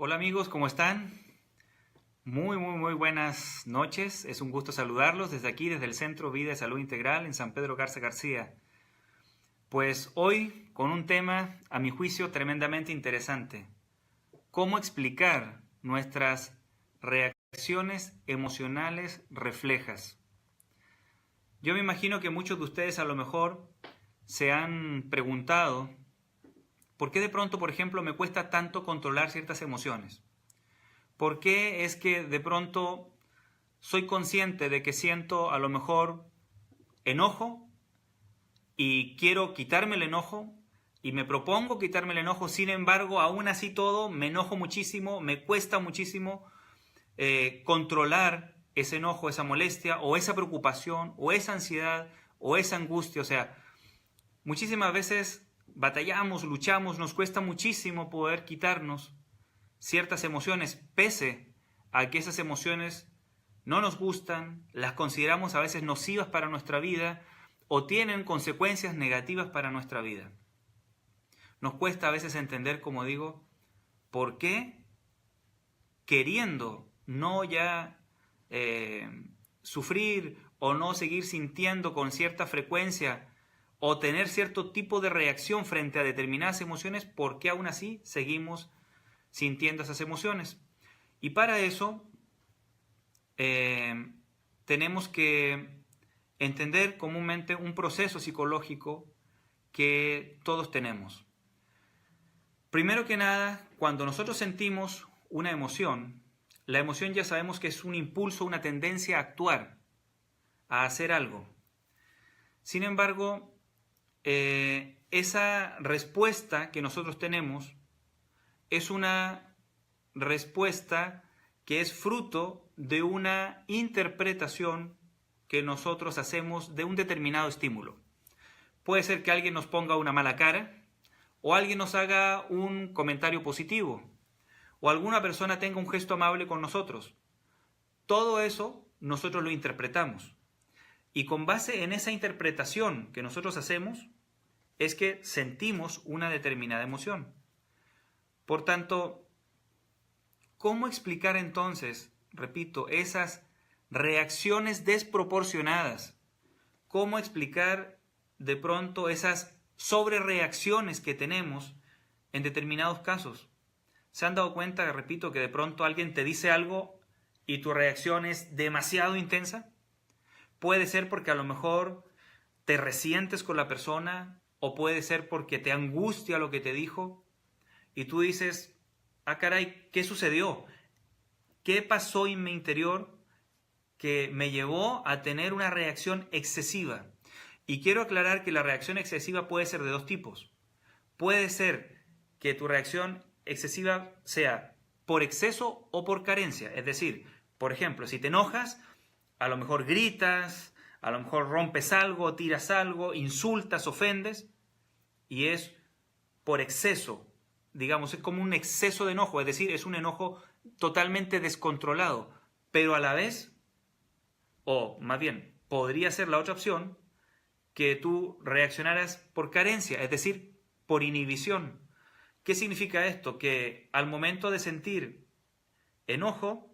Hola amigos, ¿cómo están? Muy buenas noches. Es un gusto saludarlos desde aquí, desde el Centro Vida y Salud Integral en San Pedro Garza García. Pues hoy con un tema, a mi juicio, tremendamente interesante. ¿Cómo explicar nuestras reacciones emocionales reflejas? Yo me imagino que muchos de ustedes a lo mejor se han preguntado ¿por qué de pronto, por ejemplo, me cuesta tanto controlar ciertas emociones? ¿Por qué es que de pronto soy consciente de que siento a lo mejor enojo y quiero quitarme el enojo y me propongo quitarme el enojo? Sin embargo, aún así todo, me enojo muchísimo, me cuesta muchísimo controlar ese enojo, esa molestia o esa preocupación o esa ansiedad o esa angustia. O sea, muchísimas veces batallamos, luchamos, nos cuesta muchísimo poder quitarnos ciertas emociones, pese a que esas emociones no nos gustan, las consideramos a veces nocivas para nuestra vida o tienen consecuencias negativas para nuestra vida. Nos cuesta a veces entender, como digo, por qué queriendo no ya sufrir o no seguir sintiendo con cierta frecuencia o tener cierto tipo de reacción frente a determinadas emociones, por qué aún así seguimos sintiendo esas emociones. Y para eso tenemos que entender comúnmente un proceso psicológico que todos tenemos. Primero que nada, cuando nosotros sentimos una emoción, la emoción ya sabemos que es un impulso, una tendencia a actuar, a hacer algo. Sin embargo, esa respuesta que nosotros tenemos es una respuesta que es fruto de una interpretación que nosotros hacemos de un determinado estímulo. Puede ser que alguien nos ponga una mala cara, o alguien nos haga un comentario positivo, o alguna persona tenga un gesto amable con nosotros. Todo eso nosotros lo interpretamos. Y con base en esa interpretación que nosotros hacemos, es que sentimos una determinada emoción. Por tanto, ¿cómo explicar entonces, repito, esas reacciones desproporcionadas? ¿Cómo explicar de pronto esas sobrereacciones que tenemos en determinados casos? ¿Se han dado cuenta, repito, que de pronto alguien te dice algo y tu reacción es demasiado intensa? Puede ser porque a lo mejor te resientes con la persona, o puede ser porque te angustia lo que te dijo y tú dices, ah caray, ¿qué sucedió? ¿Qué pasó en mi interior que me llevó a tener una reacción excesiva? Y quiero aclarar que la reacción excesiva puede ser de dos tipos. Puede ser que tu reacción excesiva sea por exceso o por carencia. Es decir, por ejemplo, si te enojas, a lo mejor gritas, a lo mejor rompes algo, tiras algo, insultas, ofendes, y es por exceso. Digamos, es como un exceso de enojo, es decir, es un enojo totalmente descontrolado, pero a la vez, o más bien, podría ser la otra opción, que tú reaccionaras por carencia, es decir, por inhibición. ¿Qué significa esto? Que al momento de sentir enojo,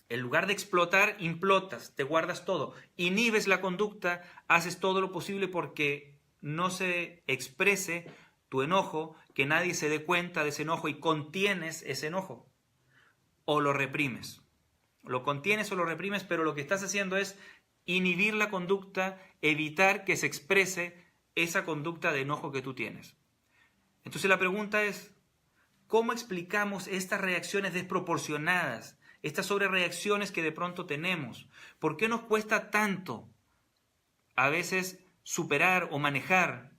en lugar de explotar, implotas, te guardas todo, inhibes la conducta, haces todo lo posible porque no se exprese tu enojo, que nadie se dé cuenta de ese enojo y contienes ese enojo. O lo reprimes. Lo contienes o lo reprimes, pero lo que estás haciendo es inhibir la conducta, evitar que se exprese esa conducta de enojo que tú tienes. Entonces la pregunta es, ¿cómo explicamos estas reacciones desproporcionadas, estas sobrereacciones que de pronto tenemos? ¿Por qué nos cuesta tanto a veces superar o manejar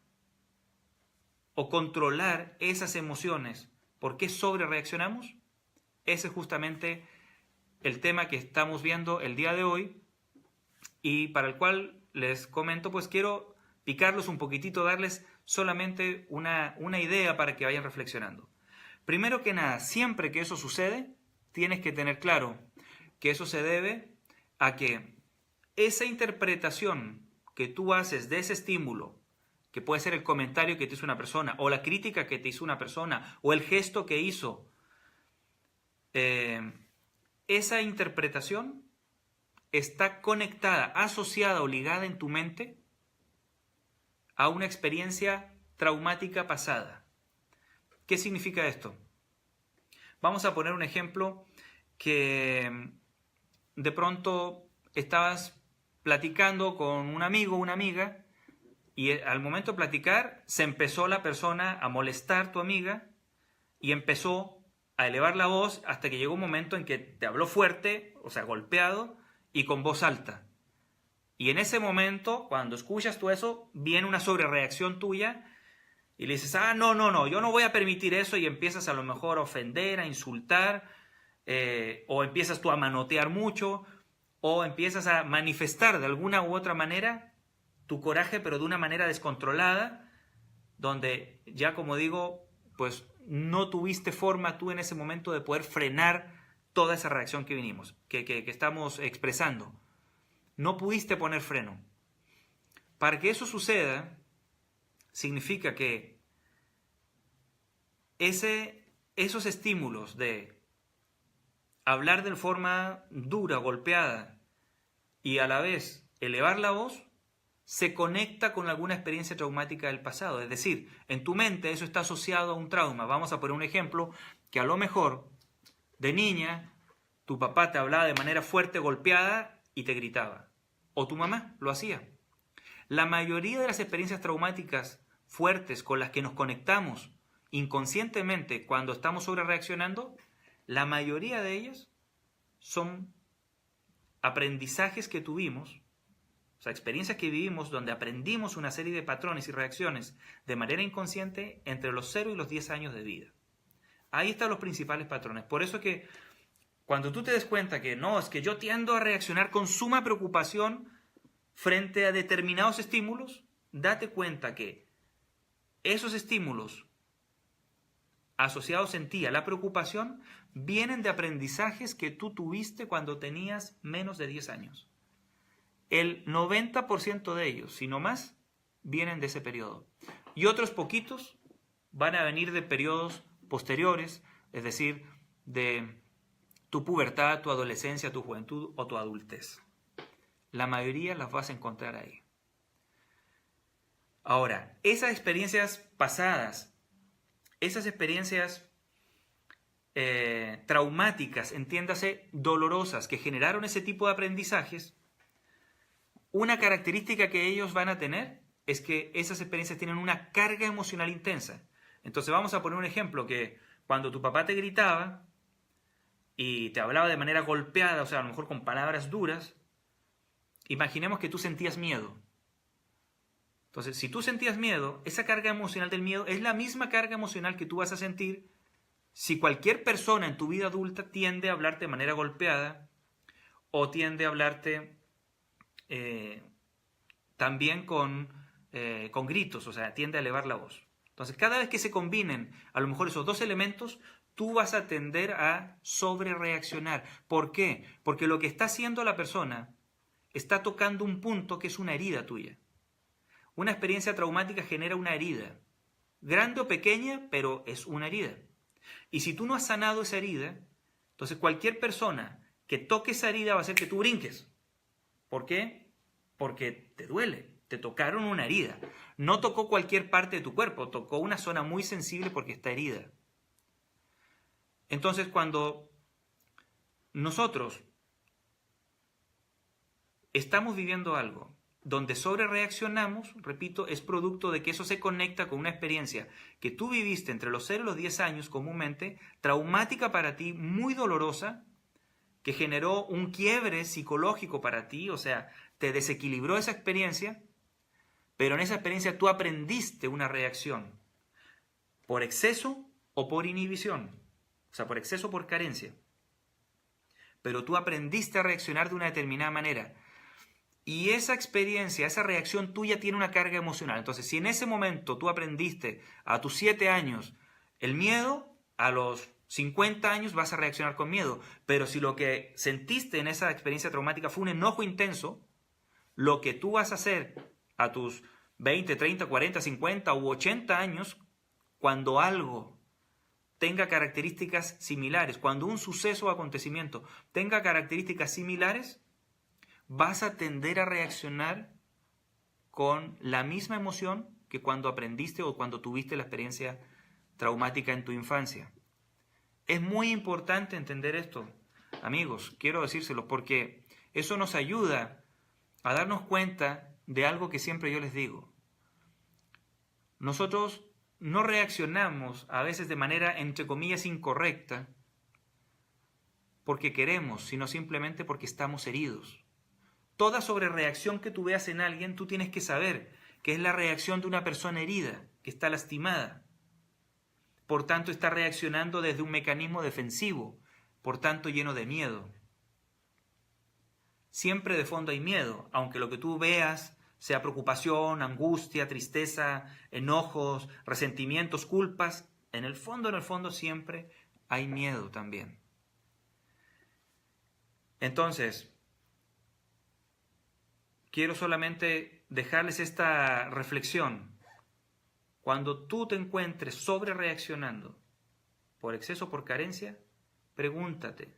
o controlar esas emociones? ¿Por qué sobrereaccionamos? Ese es justamente el tema que estamos viendo el día de hoy y para el cual les comento, pues quiero picarlos un poquitito, darles solamente una idea para que vayan reflexionando. Primero que nada, siempre que eso sucede, tienes que tener claro que eso se debe a que esa interpretación que tú haces de ese estímulo, que puede ser el comentario que te hizo una persona, o la crítica que te hizo una persona, o el gesto que hizo, esa interpretación está conectada, asociada o ligada en tu mente a una experiencia traumática pasada. ¿Qué significa esto? Vamos a poner un ejemplo que de pronto estabas platicando con un amigo o una amiga y al momento de platicar se empezó la persona a molestar, tu amiga, y empezó a elevar la voz hasta que llegó un momento en que te habló fuerte, o sea, golpeado y con voz alta. Y en ese momento, cuando escuchas tú eso, viene una sobrereacción tuya y le dices, no, yo no voy a permitir eso, y empiezas a lo mejor a ofender, a insultar, o empiezas tú a manotear mucho, o empiezas a manifestar de alguna u otra manera tu coraje, pero de una manera descontrolada, donde ya, como digo, pues no tuviste forma tú en ese momento de poder frenar toda esa reacción que estamos expresando. No pudiste poner freno. Para que eso suceda, significa que esos estímulos de hablar de forma dura, golpeada, y a la vez elevar la voz, se conecta con alguna experiencia traumática del pasado. Es decir, en tu mente eso está asociado a un trauma. Vamos a poner un ejemplo, que a lo mejor de niña tu papá te hablaba de manera fuerte, golpeada, y te gritaba. O tu mamá lo hacía. La mayoría de las experiencias traumáticas fuertes con las que nos conectamos inconscientemente cuando estamos sobrereaccionando, la mayoría de ellas son aprendizajes que tuvimos, o sea, experiencias que vivimos donde aprendimos una serie de patrones y reacciones de manera inconsciente entre los 0 y los 10 años de vida. Ahí están los principales patrones. Por eso es que cuando tú te des cuenta que no, es que yo tiendo a reaccionar con suma preocupación frente a determinados estímulos, date cuenta que esos estímulos asociados en ti a la preocupación vienen de aprendizajes que tú tuviste cuando tenías menos de 10 años. El 90% de ellos, si no más, vienen de ese periodo. Y otros poquitos van a venir de periodos posteriores, es decir, de tu pubertad, tu adolescencia, tu juventud o tu adultez. La mayoría las vas a encontrar ahí. Ahora, esas experiencias pasadas, esas experiencias traumáticas, entiéndase, dolorosas, que generaron ese tipo de aprendizajes, una característica que ellos van a tener es que esas experiencias tienen una carga emocional intensa. Entonces vamos a poner un ejemplo, que cuando tu papá te gritaba y te hablaba de manera golpeada, o sea, a lo mejor con palabras duras, imaginemos que tú sentías miedo. Entonces, si tú sentías miedo, esa carga emocional del miedo es la misma carga emocional que tú vas a sentir si cualquier persona en tu vida adulta tiende a hablarte de manera golpeada o tiende a hablarte también con gritos, o sea, tiende a elevar la voz. Entonces, cada vez que se combinen a lo mejor esos dos elementos, tú vas a tender a sobrereaccionar. ¿Por qué? Porque lo que está haciendo la persona está tocando un punto que es una herida tuya. Una experiencia traumática genera una herida, grande o pequeña, pero es una herida. Y si tú no has sanado esa herida, entonces cualquier persona que toque esa herida va a hacer que tú brinques. ¿Por qué? Porque te duele, te tocaron una herida. No tocó cualquier parte de tu cuerpo, tocó una zona muy sensible porque está herida. Entonces, cuando nosotros estamos viviendo algo donde sobrereaccionamos, repito, es producto de que eso se conecta con una experiencia que tú viviste entre los 0 y los 10 años comúnmente, traumática para ti, muy dolorosa, que generó un quiebre psicológico para ti, o sea, te desequilibró esa experiencia, pero en esa experiencia tú aprendiste una reacción por exceso o por inhibición, o sea, por exceso o por carencia. Pero tú aprendiste a reaccionar de una determinada manera. Y esa experiencia, esa reacción tuya tiene una carga emocional. Entonces, si en ese momento tú aprendiste a tus 7 años el miedo, a los 50 años vas a reaccionar con miedo. Pero si lo que sentiste en esa experiencia traumática fue un enojo intenso, lo que tú vas a hacer a tus 20, 30, 40, 50 u 80 años, cuando algo tenga características similares, cuando un suceso o acontecimiento tenga características similares, vas a tender a reaccionar con la misma emoción que cuando aprendiste o cuando tuviste la experiencia traumática en tu infancia. Es muy importante entender esto, amigos, quiero decírselo, porque eso nos ayuda a darnos cuenta de algo que siempre yo les digo. Nosotros no reaccionamos a veces de manera, entre comillas, incorrecta porque queremos, sino simplemente porque estamos heridos. Toda sobrereacción que tú veas en alguien, tú tienes que saber que es la reacción de una persona herida, que está lastimada. Por tanto, está reaccionando desde un mecanismo defensivo, por tanto, lleno de miedo. Siempre de fondo hay miedo, aunque lo que tú veas sea preocupación, angustia, tristeza, enojos, resentimientos, culpas, en el fondo siempre hay miedo también. Entonces, quiero solamente dejarles esta reflexión. Cuando tú te encuentres sobre reaccionando por exceso o por carencia, pregúntate,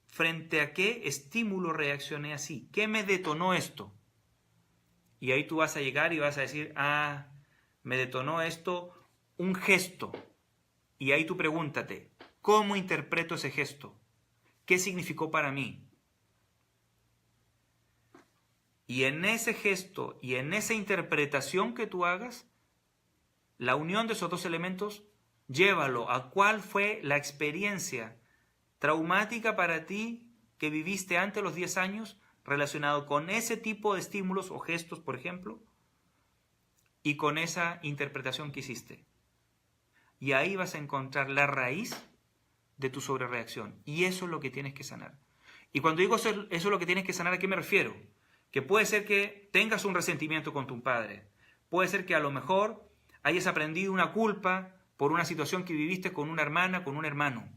¿frente a qué estímulo reaccioné así? ¿Qué me detonó esto? Y ahí tú vas a llegar y vas a decir, me detonó esto un gesto. Y ahí tú pregúntate, ¿cómo interpreto ese gesto? ¿Qué significó para mí? Y en ese gesto y en esa interpretación que tú hagas, la unión de esos dos elementos, llévalo a cuál fue la experiencia traumática para ti que viviste antes de los 10 años relacionado con ese tipo de estímulos o gestos, por ejemplo, y con esa interpretación que hiciste. Y ahí vas a encontrar la raíz de tu sobrereacción. Y eso es lo que tienes que sanar. Y cuando digo eso es lo que tienes que sanar, ¿a qué me refiero? Que puede ser que tengas un resentimiento con tu padre. Puede ser que a lo mejor hayas aprendido una culpa por una situación que viviste con una hermana, con un hermano.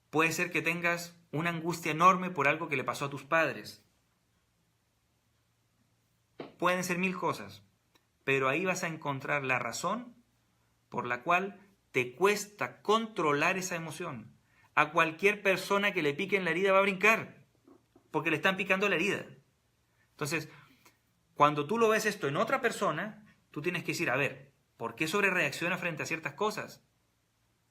Puede ser que tengas una angustia enorme por algo que le pasó a tus padres. Pueden ser 1000 cosas, pero ahí vas a encontrar la razón por la cual te cuesta controlar esa emoción. A cualquier persona que le pique en la herida va a brincar, porque le están picando la herida. Entonces, cuando tú lo ves esto en otra persona, tú tienes que decir, a ver, ¿por qué sobrereacciona frente a ciertas cosas?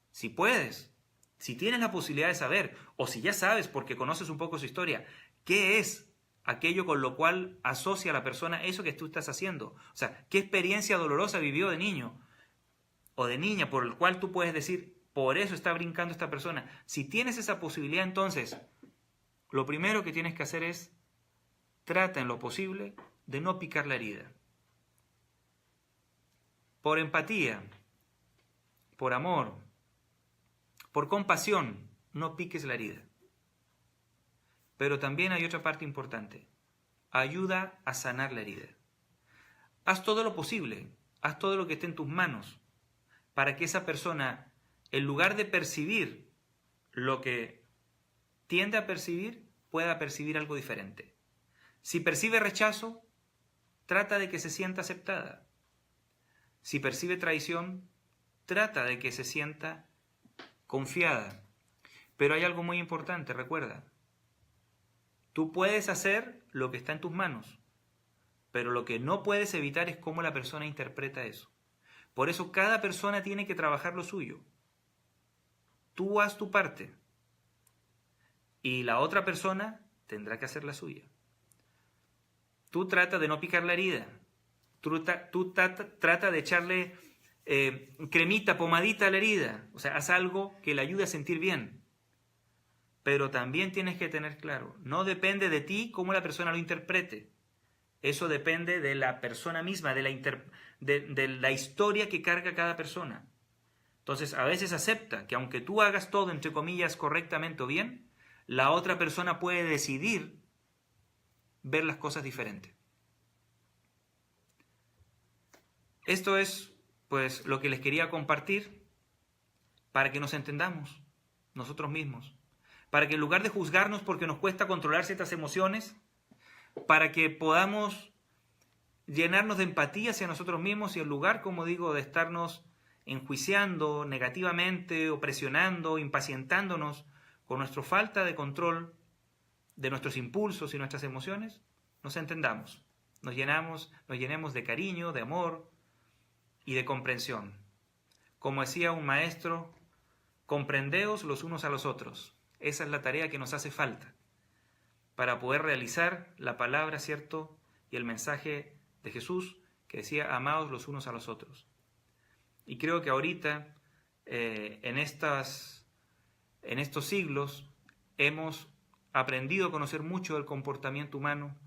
Si puedes, si tienes la posibilidad de saber, o si ya sabes porque conoces un poco su historia, ¿qué es aquello con lo cual asocia a la persona eso que tú estás haciendo? O sea, ¿qué experiencia dolorosa vivió de niño o de niña por el cual tú puedes decir, por eso está brincando esta persona? Si tienes esa posibilidad, entonces, lo primero que tienes que hacer es, trata en lo posible de no picar la herida. Por empatía, por amor, por compasión, no piques la herida. Pero también hay otra parte importante. Ayuda a sanar la herida. Haz todo lo posible, haz todo lo que esté en tus manos para que esa persona, en lugar de percibir lo que tiende a percibir, pueda percibir algo diferente. Si percibe rechazo, trata de que se sienta aceptada. Si percibe traición, trata de que se sienta confiada. Pero hay algo muy importante, recuerda. Tú puedes hacer lo que está en tus manos, pero lo que no puedes evitar es cómo la persona interpreta eso. Por eso cada persona tiene que trabajar lo suyo. Tú haz tu parte y la otra persona tendrá que hacer la suya. Tú trata de no picar la herida. Tú trata de echarle cremita, pomadita a la herida. O sea, haz algo que le ayude a sentir bien. Pero también tienes que tener claro, no depende de ti cómo la persona lo interprete. Eso depende de la persona misma, de la historia que carga cada persona. Entonces, a veces acepta que aunque tú hagas todo, entre comillas, correctamente o bien, la otra persona puede decidir ver las cosas diferentes. Esto es, pues, lo que les quería compartir para que nos entendamos nosotros mismos. Para que en lugar de juzgarnos porque nos cuesta controlar ciertas emociones, para que podamos llenarnos de empatía hacia nosotros mismos y en lugar, como digo, de estarnos enjuiciando negativamente o presionando, impacientándonos con nuestra falta de control de nuestros impulsos y nuestras emociones, nos entendamos, nos llenemos de cariño, de amor y de comprensión. Como decía un maestro, comprendeos los unos a los otros. Esa es la tarea que nos hace falta para poder realizar la palabra, ¿cierto? Y el mensaje de Jesús que decía, amaos los unos a los otros. Y creo que ahorita, en estos siglos, hemos aprendido a conocer mucho del comportamiento humano.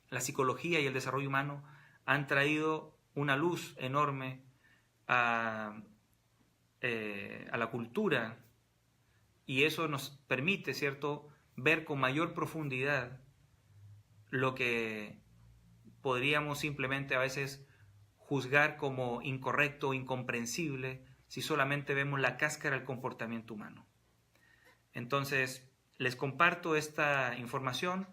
La psicología y el desarrollo humano han traído una luz enorme a la cultura, y eso nos permite, ¿cierto?, ver con mayor profundidad lo que podríamos simplemente a veces juzgar como incorrecto o incomprensible si solamente vemos la cáscara del comportamiento humano. Entonces, les comparto esta información,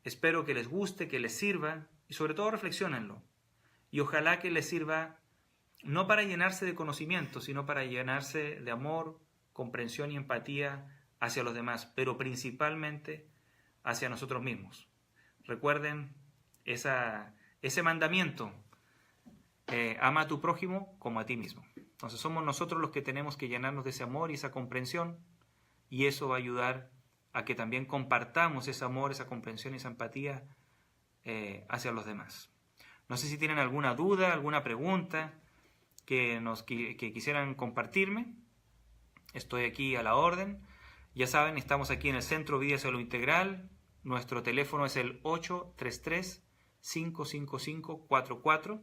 espero que les guste, que les sirva y sobre todo reflexionenlo. Y ojalá que les sirva no para llenarse de conocimiento, sino para llenarse de amor, comprensión y empatía hacia los demás, pero principalmente hacia nosotros mismos. Recuerden ese mandamiento, ama a tu prójimo como a ti mismo. Entonces somos nosotros los que tenemos que llenarnos de ese amor y esa comprensión, y eso va a ayudar a que también compartamos ese amor, esa comprensión y esa empatía hacia los demás. No sé si tienen alguna duda, alguna pregunta que quisieran compartirme. Estoy aquí a la orden. Ya saben, estamos aquí en el Centro Vida Salud Integral. Nuestro teléfono es el 833-555-44.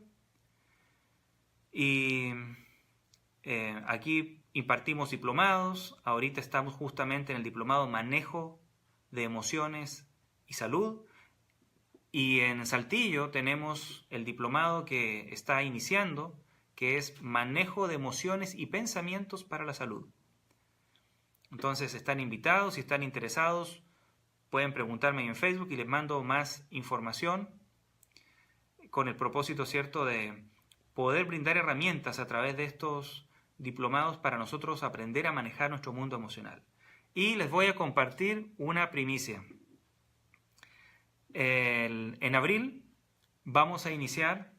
Y aquí impartimos diplomados. Ahorita estamos justamente en el diplomado Manejo de Emociones y Salud. Y en Saltillo tenemos el diplomado que está iniciando, que es Manejo de Emociones y Pensamientos para la Salud. Entonces están invitados, si están interesados, pueden preguntarme en Facebook y les mando más información con el propósito, ¿cierto?, de poder brindar herramientas a través de estos diplomados para nosotros aprender a manejar nuestro mundo emocional. Y les voy a compartir una primicia. En abril vamos a iniciar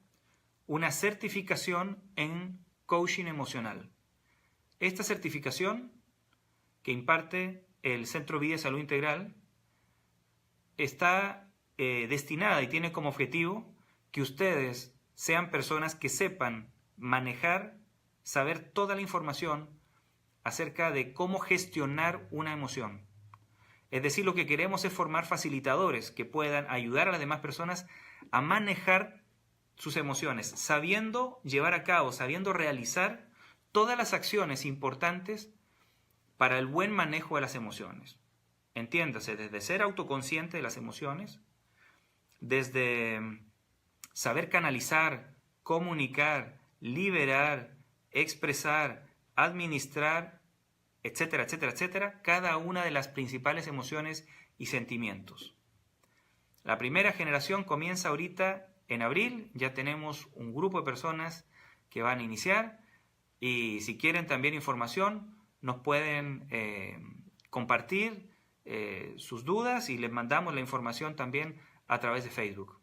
una certificación en coaching emocional. Esta certificación que imparte el Centro Vida Salud Integral está destinada y tiene como objetivo que ustedes sean personas que sepan manejar, saber toda la información acerca de cómo gestionar una emoción. Es decir, lo que queremos es formar facilitadores que puedan ayudar a las demás personas a manejar sus emociones, sabiendo llevar a cabo, sabiendo realizar todas las acciones importantes para el buen manejo de las emociones. Entiéndase, desde ser autoconsciente de las emociones, desde saber canalizar, comunicar, liberar, expresar, administrar, etcétera, etcétera, etcétera, cada una de las principales emociones y sentimientos. La primera generación comienza ahorita en abril, ya tenemos un grupo de personas que van a iniciar, y si quieren también información, nos pueden compartir sus dudas y les mandamos la información también a través de Facebook.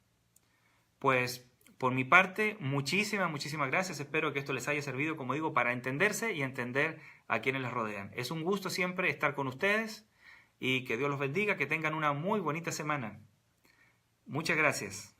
Pues por mi parte, muchísimas gracias. Espero que esto les haya servido, como digo, para entenderse y entender a quienes les rodean. Es un gusto siempre estar con ustedes y que Dios los bendiga, que tengan una muy bonita semana. Muchas gracias.